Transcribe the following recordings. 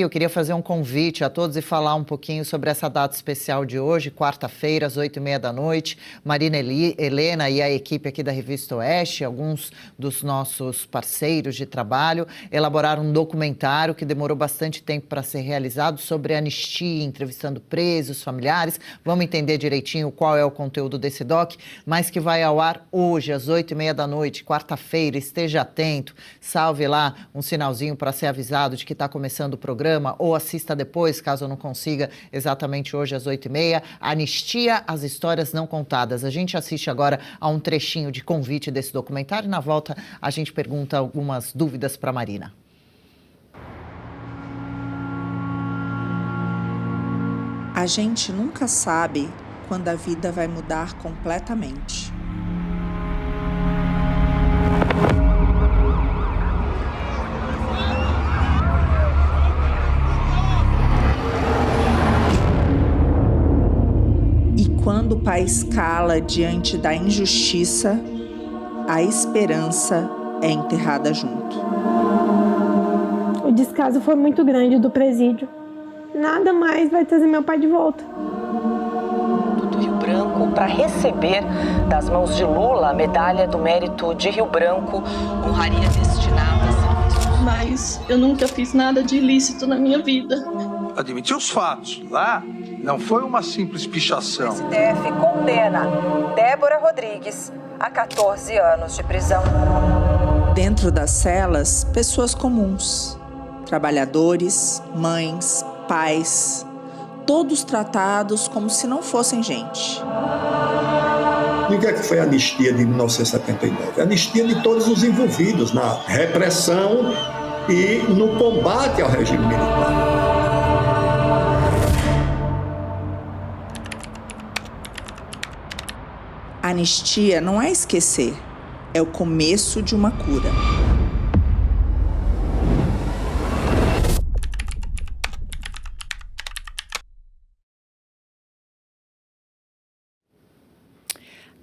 Eu queria fazer um convite a todos e falar um pouquinho sobre essa data especial de hoje, quarta-feira, às 8h30 da noite. Marina Helena e a equipe aqui da Revista Oeste, alguns dos nossos parceiros de trabalho, elaboraram um documentário que demorou bastante tempo para ser realizado sobre anistia, entrevistando presos, familiares. Vamos entender direitinho qual é o conteúdo desse doc, mas que vai ao ar hoje, às 8h30 da noite, quarta-feira. Esteja atento, salve lá um sinalzinho para ser avisado de que está começando o programa, ou assista depois, caso eu não consiga exatamente hoje às 8h30, Anistia, as histórias não contadas. A gente assiste agora a um trechinho de convite desse documentário e na volta a gente pergunta algumas dúvidas para Marina. A gente nunca sabe quando a vida vai mudar completamente. Quando o país cala diante da injustiça, a esperança é enterrada junto. O descaso foi muito grande do presídio. Nada mais vai trazer meu pai de volta. Do Rio Branco para receber das mãos de Lula a medalha do mérito de Rio Branco, honraria destinada a serviços. Mas eu nunca fiz nada de ilícito na minha vida. Admitir os fatos, lá não foi uma simples pichação. O STF condena Débora Rodrigues a 14 anos de prisão. Dentro das celas, pessoas comuns, trabalhadores, mães, pais, todos tratados como se não fossem gente. E o que foi a anistia de 1979? A anistia de todos os envolvidos na repressão e no combate ao regime militar. A anistia não é esquecer, é o começo de uma cura.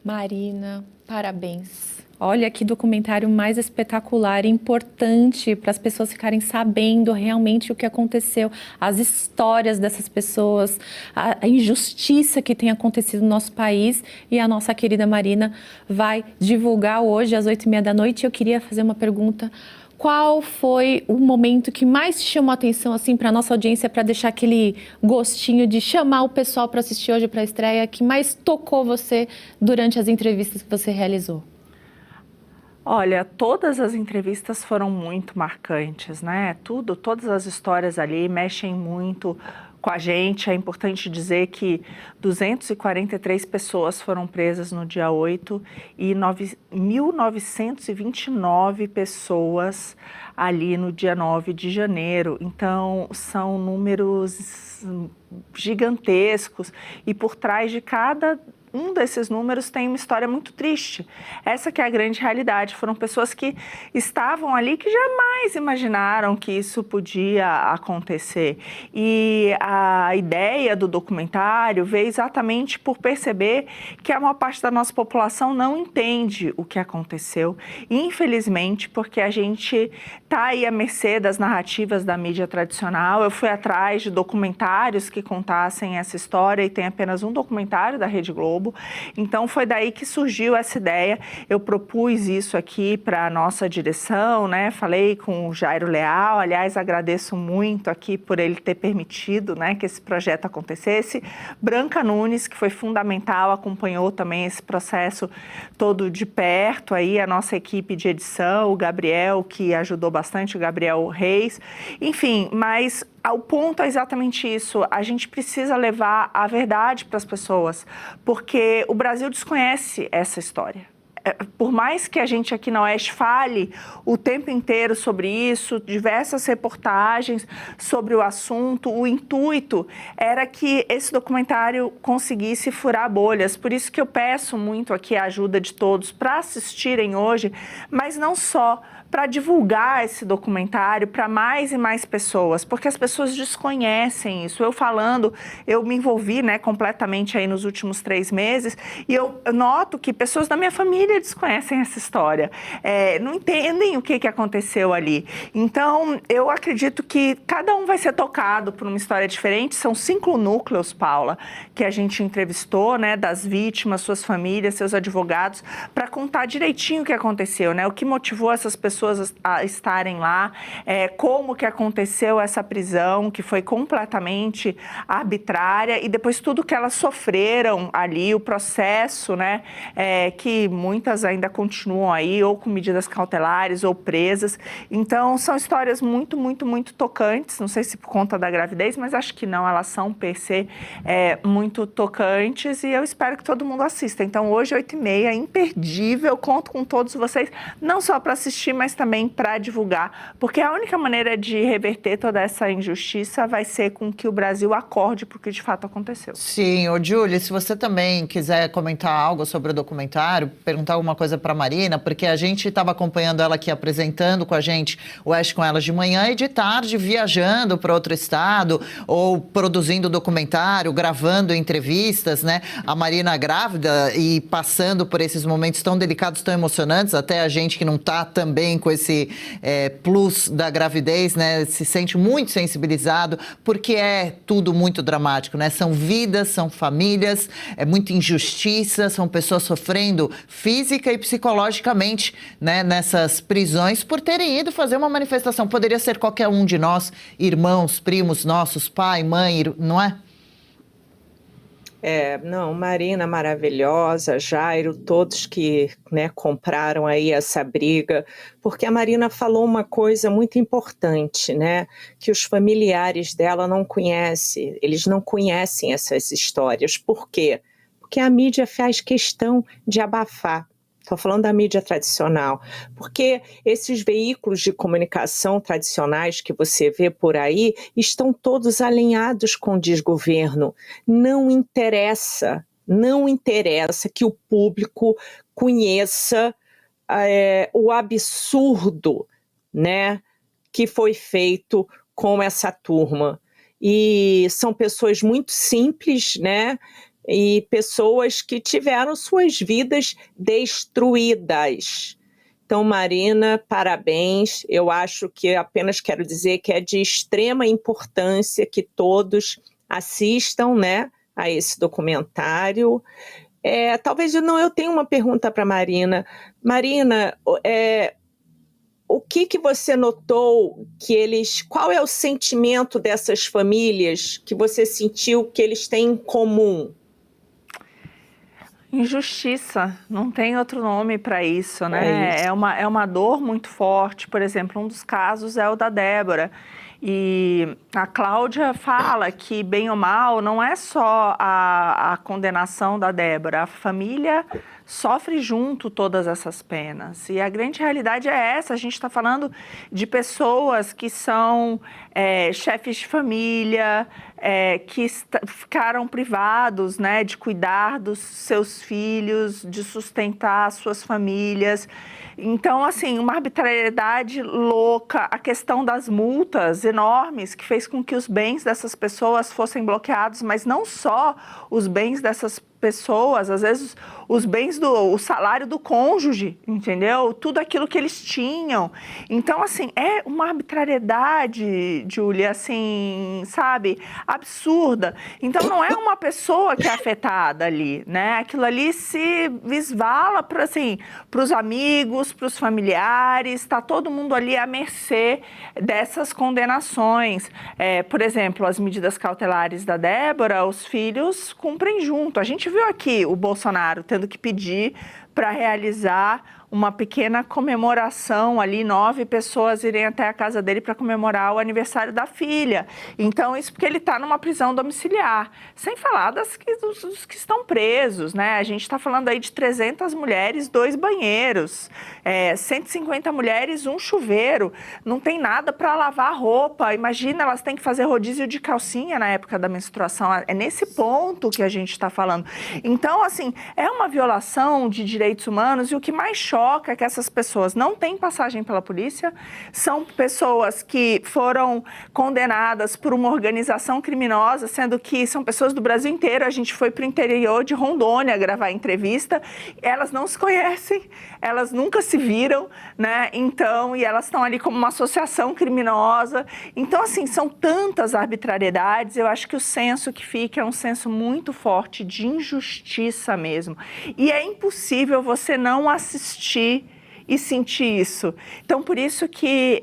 Marina, parabéns. Olha que documentário mais espetacular e importante para as pessoas ficarem sabendo realmente o que aconteceu, as histórias dessas pessoas, a injustiça que tem acontecido no nosso país, e a nossa querida Marina vai divulgar hoje às 8h30 da noite. Eu queria fazer uma pergunta. Qual foi o momento que mais te chamou a atenção assim, para a nossa audiência, para deixar aquele gostinho de chamar o pessoal para assistir hoje para a estreia, que mais tocou você durante as entrevistas que você realizou? Olha, todas as entrevistas foram muito marcantes, né? Todas as histórias ali mexem muito com a gente. É importante dizer que 243 pessoas foram presas no dia 8 e 1.929 pessoas ali no dia 9 de janeiro. Então, são números gigantescos e por trás de cada um desses números tem uma história muito triste. Essa que é a grande realidade. Foram pessoas que estavam ali que jamais imaginaram que isso podia acontecer. E a ideia do documentário veio exatamente por perceber que a maior parte da nossa população não entende o que aconteceu. Infelizmente, porque a gente está aí à mercê das narrativas da mídia tradicional. Eu fui atrás de documentários que contassem essa história e tem apenas um documentário da Rede Globo. Então, foi daí que surgiu essa ideia. Eu propus isso aqui para a nossa direção, né? Falei com o Jairo Leal, aliás, agradeço muito aqui por ele ter permitido, né, que esse projeto acontecesse. Branca Nunes, que foi fundamental, acompanhou também esse processo todo de perto, aí a nossa equipe de edição, o Gabriel, que ajudou bastante, o Gabriel Reis. Enfim, mas o ponto é exatamente isso, a gente precisa levar a verdade para as pessoas, porque o Brasil desconhece essa história. Por mais que a gente aqui na Oeste fale o tempo inteiro sobre isso, diversas reportagens sobre o assunto, o intuito era que esse documentário conseguisse furar bolhas. Por isso que eu peço muito aqui a ajuda de todos para assistirem hoje, mas não só para divulgar esse documentário para mais e mais pessoas, porque as pessoas desconhecem isso. Eu me envolvi, né, completamente aí nos últimos 3 meses e eu noto que pessoas da minha família maioria desconhecem essa história, não entendem o que aconteceu ali. Então, eu acredito que cada um vai ser tocado por uma história diferente. São 5 núcleos, Paula, que a gente entrevistou, né, das vítimas, suas famílias, seus advogados, para contar direitinho o que aconteceu, né, o que motivou essas pessoas a estarem lá, como que aconteceu essa prisão, que foi completamente arbitrária, e depois tudo que elas sofreram ali, o processo, né, que muitas ainda continuam aí, ou com medidas cautelares, ou presas. Então, são histórias muito, muito, muito tocantes, não sei se por conta da gravidez, mas acho que não, elas são, per se, muito tocantes, e eu espero que todo mundo assista. Então, hoje, 8h30, imperdível, conto com todos vocês, não só para assistir, mas também para divulgar, porque a única maneira de reverter toda essa injustiça vai ser com que o Brasil acorde para o que de fato aconteceu. Sim, Júlia, se você também quiser comentar algo sobre o documentário, perguntar alguma coisa para a Marina, porque a gente estava acompanhando ela aqui, apresentando com a gente o Oeste com Elas de manhã e de tarde viajando para outro estado ou produzindo documentário, gravando entrevistas, né? A Marina grávida e passando por esses momentos tão delicados, tão emocionantes, até a gente que não está também com esse plus da gravidez, né? Se sente muito sensibilizado, porque é tudo muito dramático, né? São vidas, são famílias, é muita injustiça, são pessoas sofrendo física e psicologicamente, né, nessas prisões por terem ido fazer uma manifestação. Poderia ser qualquer um de nós, irmãos, primos nossos, pai, mãe, não é? Não, Marina maravilhosa, Jairo, todos que, né, compraram aí essa briga, porque a Marina falou uma coisa muito importante, né, que os familiares dela não conhecem, eles não conhecem essas histórias. Por quê? Porque a mídia faz questão de abafar. Estou falando da mídia tradicional, porque esses veículos de comunicação tradicionais que você vê por aí estão todos alinhados com o desgoverno. Não interessa que o público conheça o absurdo, né, que foi feito com essa turma. E são pessoas muito simples, né? E pessoas que tiveram suas vidas destruídas. Então, Marina, parabéns. Eu acho que apenas quero dizer que é de extrema importância que todos assistam, né, a esse documentário. Talvez eu tenha uma pergunta para Marina. Marina, o que você notou qual é o sentimento dessas famílias que você sentiu que eles têm em comum? Injustiça, não tem outro nome para isso, né? É uma dor muito forte. Por exemplo, um dos casos é o da Débora. E a Cláudia fala que, bem ou mal, não é só a condenação da Débora, a família sofre junto todas essas penas. E a grande realidade é essa, a gente está falando de pessoas que são chefes de família, que ficaram privados, né, de cuidar dos seus filhos, de sustentar as suas famílias. Então, assim, uma arbitrariedade louca, a questão das multas enormes que fez com que os bens dessas pessoas fossem bloqueados, mas não só os bens dessas pessoas, às vezes os bens o salário do cônjuge, entendeu? Tudo aquilo que eles tinham. Então, assim, é uma arbitrariedade, Júlia, assim, sabe, absurda. Então, não é uma pessoa que é afetada ali, né? Aquilo ali se esvala para, assim, os amigos, para os familiares, está todo mundo ali à mercê dessas condenações. Por exemplo, as medidas cautelares da Débora, os filhos cumprem junto. A gente viu aqui o Bolsonaro tendo que pedir para realizar uma pequena comemoração ali, 9 pessoas irem até a casa dele para comemorar o aniversário da filha. Então, isso porque ele está numa prisão domiciliar. Sem falar dos que estão presos, né? A gente está falando aí de 300 mulheres, 2 banheiros, 150 mulheres, 1 chuveiro. Não tem nada para lavar roupa. Imagina, elas têm que fazer rodízio de calcinha na época da menstruação. É nesse ponto que a gente está falando. Então, assim, é uma violação de direitos humanos e o que mais choca coloca que essas pessoas não têm passagem pela polícia, são pessoas que foram condenadas por uma organização criminosa, sendo que são pessoas do Brasil inteiro. A gente foi para o interior de Rondônia gravar entrevista, elas não se conhecem, elas nunca se viram, né? Então, e elas estão ali como uma associação criminosa. Então, assim, são tantas arbitrariedades. Eu acho que o senso que fica é um senso muito forte de injustiça mesmo. E é impossível você não assistir e sentir isso. Então, por isso que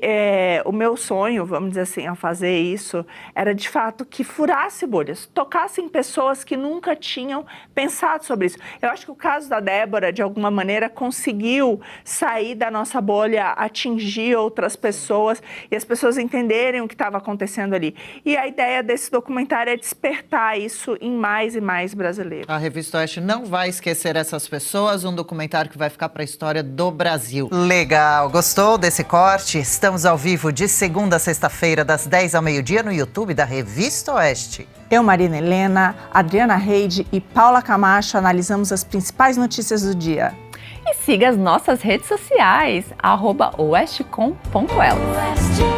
o meu sonho, vamos dizer assim, ao fazer isso, era de fato que furasse bolhas, tocasse em pessoas que nunca tinham pensado sobre isso. Eu acho que o caso da Débora, de alguma maneira, conseguiu sair da nossa bolha, atingir outras pessoas e as pessoas entenderem o que estava acontecendo ali. E a ideia desse documentário é despertar isso em mais e mais brasileiros. A Revista Oeste não vai esquecer essas pessoas, um documentário que vai ficar para a história do Brasil. Legal, gostou desse corte? Estamos ao vivo de segunda a sexta-feira, das 10 ao meio-dia, no YouTube da Revista Oeste. Eu, Marina Helena, Adriana Reide e Paula Camacho analisamos as principais notícias do dia. E siga as nossas redes sociais, @oestecom.elas.